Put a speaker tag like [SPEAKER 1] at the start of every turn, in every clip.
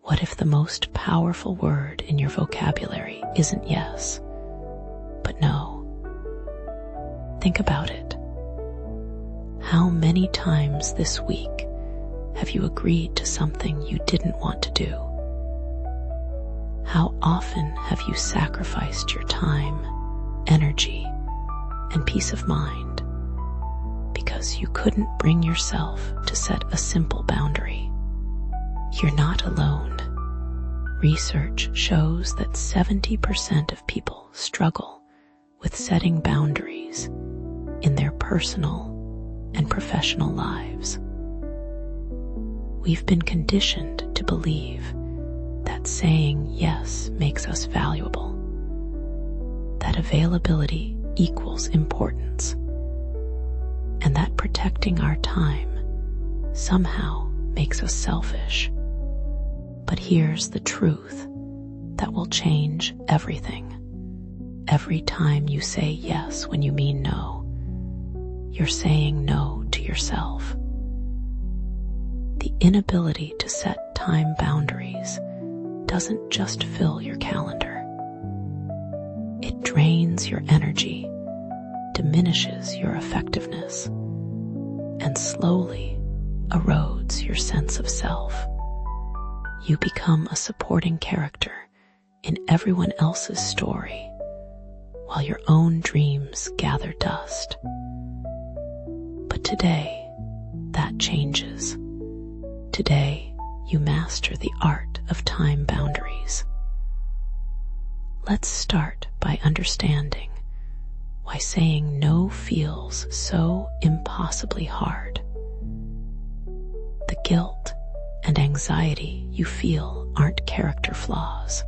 [SPEAKER 1] What if the most powerful word in your vocabulary isn't yes, but no? Think about it. How many times this week have you agreed to something you didn't want to do? How often have you sacrificed your time, energy, and peace of mind because you couldn't bring yourself to set a simple boundary? You're not alone. Research shows that 70% of people struggle with setting boundaries in their personal and professional lives. We've been conditioned to believe that saying yes makes us valuable, that availability equals importance, and that protecting our time somehow makes us selfish. But here's the truth that will change everything. Every time you say yes when you mean no, you're saying no to yourself. The inability to set time boundaries doesn't just fill your calendar. It drains your energy, diminishes your effectiveness, and slowly erodes your sense of self. You become a supporting character in everyone else's story, while your own dreams gather dust. But today, that changes. Today, you master the art of time boundaries. Let's start by understanding why saying no feels so impossibly hard. The guilt and anxiety you feel aren't character flaws.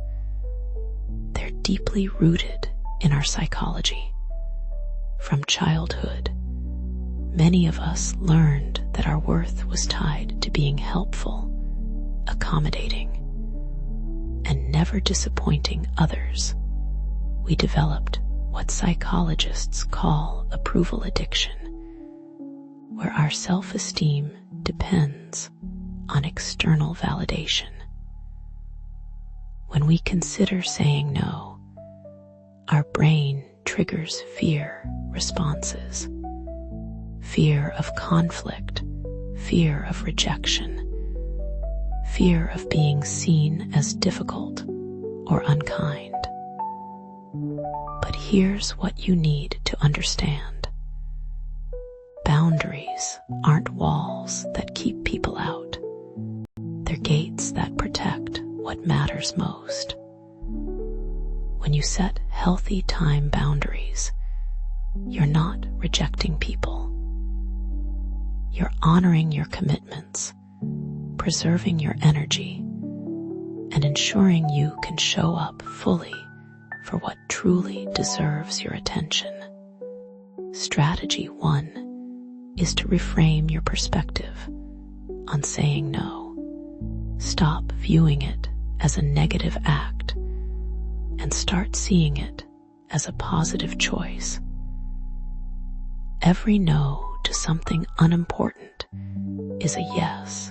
[SPEAKER 1] They're deeply rooted in our psychology. From childhood, many of us learned that our worth was tied to being helpful, accommodating, and never disappointing others. We developed what psychologists call approval addiction, where our self-esteem depends on external validation. When we consider saying no, our brain triggers fear responses. Fear of conflict, fear of rejection, fear of being seen as difficult or unkind. But here's what you need to understand. Boundaries aren't walls that keep people out. They're gates that protect what matters most. When you set healthy time boundaries, you're not rejecting people. You're honoring your commitments, preserving your energy, and ensuring you can show up fully for what truly deserves your attention. Strategy 1 is to reframe your perspective on saying no. Stop viewing it as a negative act and start seeing it as a positive choice. Every no to something unimportant is a yes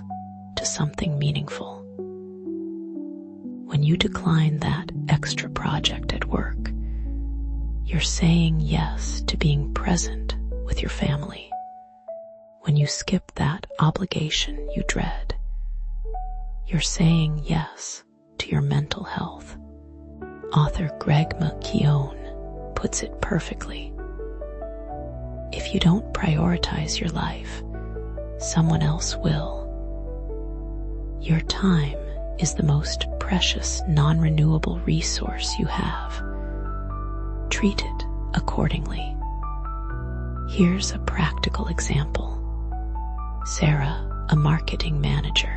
[SPEAKER 1] to something meaningful. When you decline that extra project at work, you're saying yes to being present with your family. When you skip that obligation you dread, you're saying yes to your mental health. Author Greg McKeown puts it perfectly. If you don't prioritize your life, someone else will. Your time is the most precious, non-renewable resource you have. Treat it accordingly. Here's a practical example. Sarah, a marketing manager,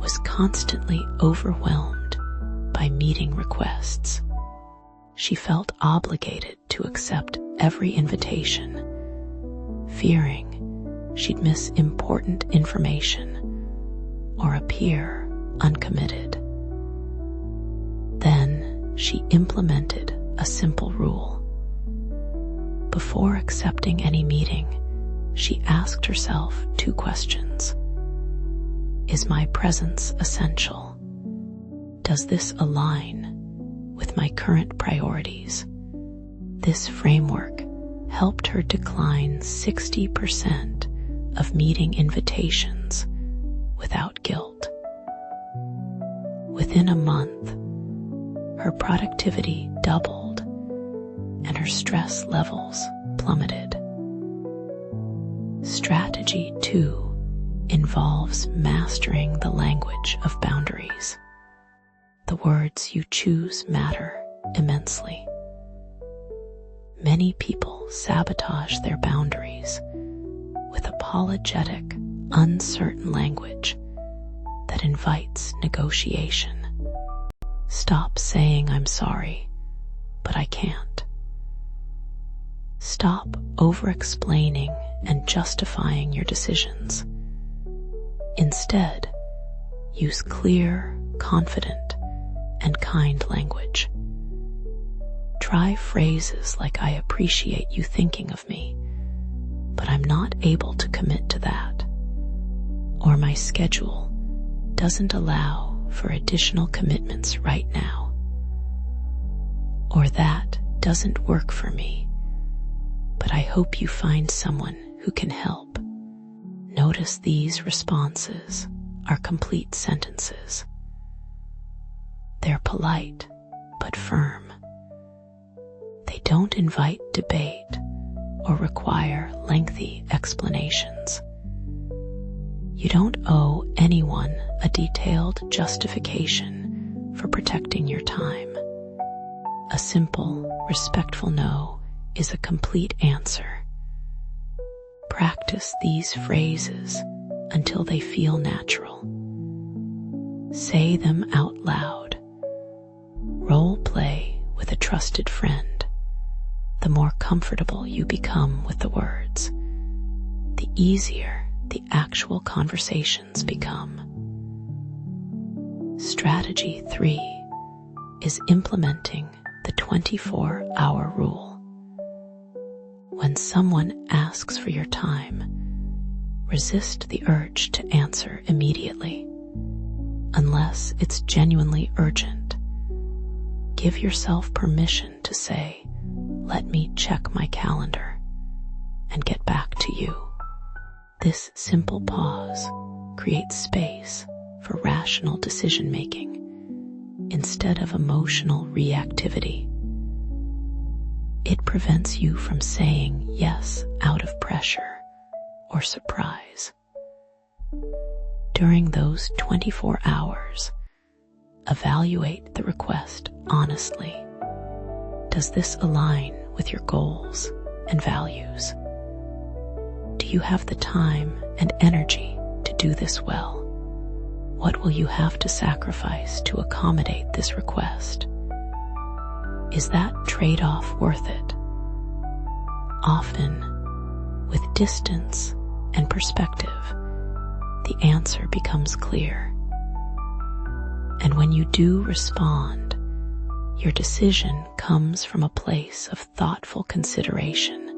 [SPEAKER 1] was constantly overwhelmed by meeting requests. She felt obligated to accept every invitation, fearing she'd miss important information or appear uncommitted. Then she implemented a simple rule. Before accepting any meeting, she asked herself 2 questions. Is my presence essential? Does this align with my current priorities? This framework helped her decline 60% of meeting invitations without guilt. Within a month, her productivity doubled and her stress levels plummeted. Strategy 2 involves mastering the language of boundaries. The words you choose matter immensely. Many people sabotage their boundaries with apologetic, uncertain language that invites negotiation. Stop saying "I'm sorry, but I can't." Stop over-explaining and justifying your decisions. Instead, use clear, confident, and kind language. Try phrases like "I appreciate you thinking of me, but I'm not able to commit to that," or "My schedule doesn't allow for additional commitments right now," or "That doesn't work for me, but I hope you find someone who can help." Notice these responses are complete sentences. They're polite but firm. They don't invite debate or require lengthy explanations. You don't owe anyone a detailed justification for protecting your time. A simple, respectful no is a complete answer. Practice these phrases until they feel natural. Say them out loud. Role play with a trusted friend. The more comfortable you become with the words, the easier the actual conversations become. Strategy 3 is implementing the 24-hour rule. When someone asks for your time, resist the urge to answer immediately. Unless it's genuinely urgent, give yourself permission to say, "Let me check my calendar," and get back to you. This simple pause creates space for rational decision-making instead of emotional reactivity. It prevents you from saying yes out of pressure or surprise. During those 24 hours, evaluate the request honestly. Does this align with your goals and values? Do you have the time and energy to do this well? What will you have to sacrifice to accommodate this request? Is that trade-off worth it? Often, with distance and perspective, the answer becomes clear. And when you do respond, your decision comes from a place of thoughtful consideration,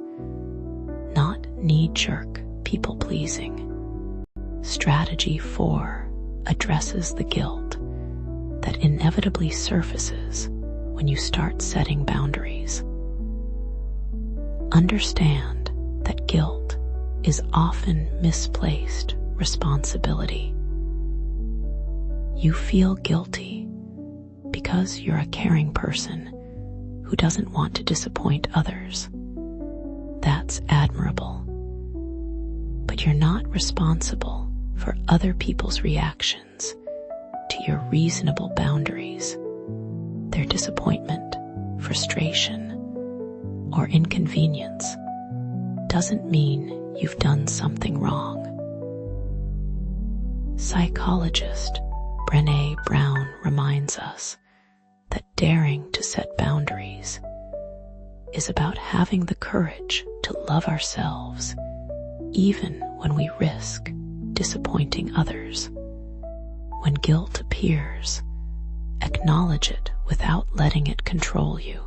[SPEAKER 1] not knee-jerk people-pleasing. Strategy 4 addresses the guilt that inevitably surfaces when you start setting boundaries. Understand that guilt is often misplaced responsibility. You feel guilty because you're a caring person who doesn't want to disappoint others. That's admirable. But you're not responsible for other people's reactions to your reasonable boundaries. Their disappointment, frustration, or inconvenience doesn't mean you've done something wrong. Psychologist Brené Brown reminds us that daring to set boundaries is about having the courage to love ourselves even when we risk disappointing others. When guilt appears, acknowledge it without letting it control you.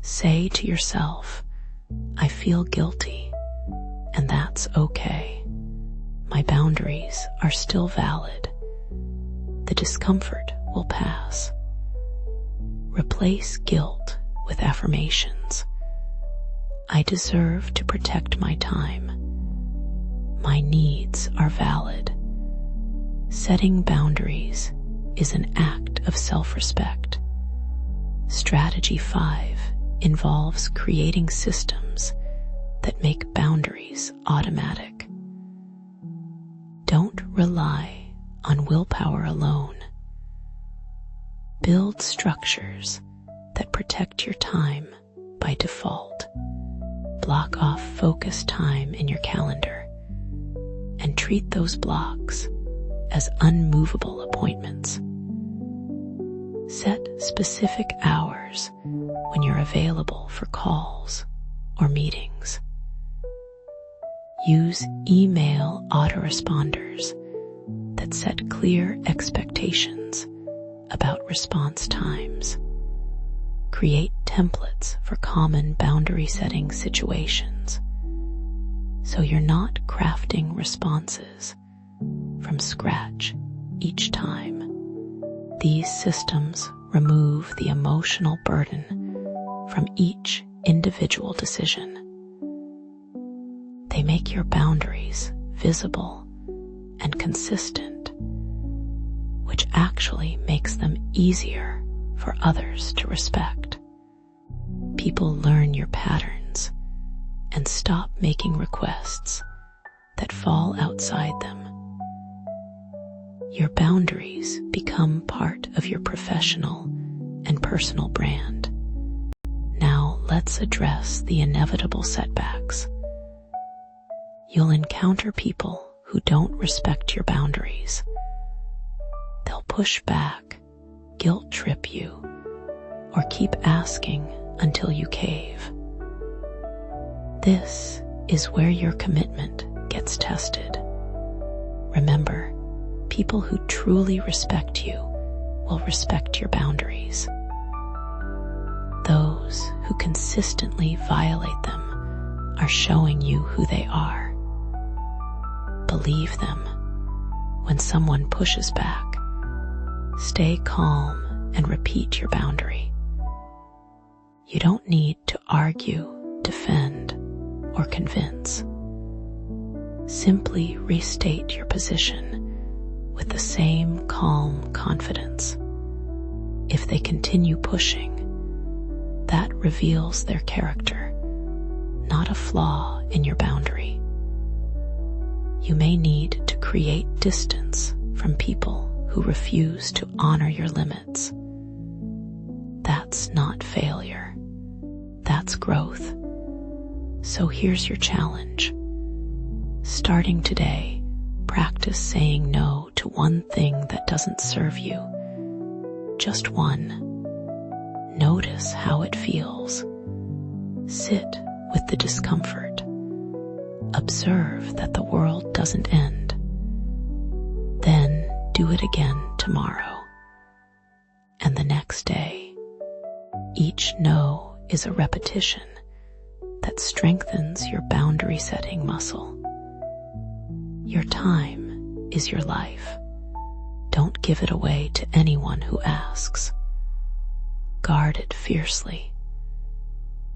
[SPEAKER 1] Say to yourself, "I feel guilty, and that's okay. My boundaries are still valid. The the discomfort will pass. Replace guilt with affirmations. I deserve to protect my time. My needs are valid. Setting boundaries is an act of self-respect. Strategy 5 involves creating systems that make boundaries automatic. Don't rely on willpower alone. Build structures that protect your time by default. Block off focus time in your calendar and treat those blocks as unmovable appointments. Set specific hours when you're available for calls or meetings. Use email autoresponders that set clear expectations about response times. Create templates for common boundary setting situations so you're not crafting responses from scratch each time. These systems remove the emotional burden from each individual decision. They make your boundaries visible and consistent, which actually makes them easier for others to respect. People learn your patterns and stop making requests that fall outside them. Your boundaries become part of your professional and personal brand. Now let's address the inevitable setbacks. You'll encounter people who don't respect your boundaries. They'll push back, guilt trip you, or keep asking until you cave. This is where your commitment gets tested. Remember, people who truly respect you will respect your boundaries. Those who consistently violate them are showing you who they are. Believe them. When someone pushes back, stay calm and repeat your boundary. You don't need to argue, defend, or convince. Simply restate your position with the same calm confidence. If they continue pushing, that reveals their character, not a flaw in your boundary. You may need to create distance from people who refuse to honor your limits. That's not failure. That's growth. So here's your challenge. Starting today, practice saying no to one thing that doesn't serve you. Just one. Notice how it feels. Sit with the discomfort. Observe that the world doesn't end. Then do it again tomorrow and the next day. Each no is a repetition that strengthens your boundary setting muscle. Your time is your life. Don't give it away to anyone who asks. Guard it fiercely.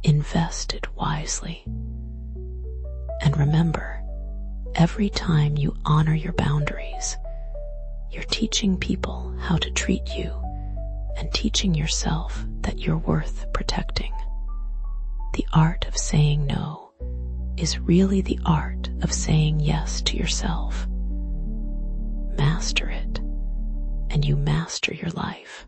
[SPEAKER 1] Invest it wisely. And remember, every time you honor your boundaries, you're teaching people how to treat you and teaching yourself that you're worth protecting. The art of saying no is really the art of saying yes to yourself. Master it, and you master your life.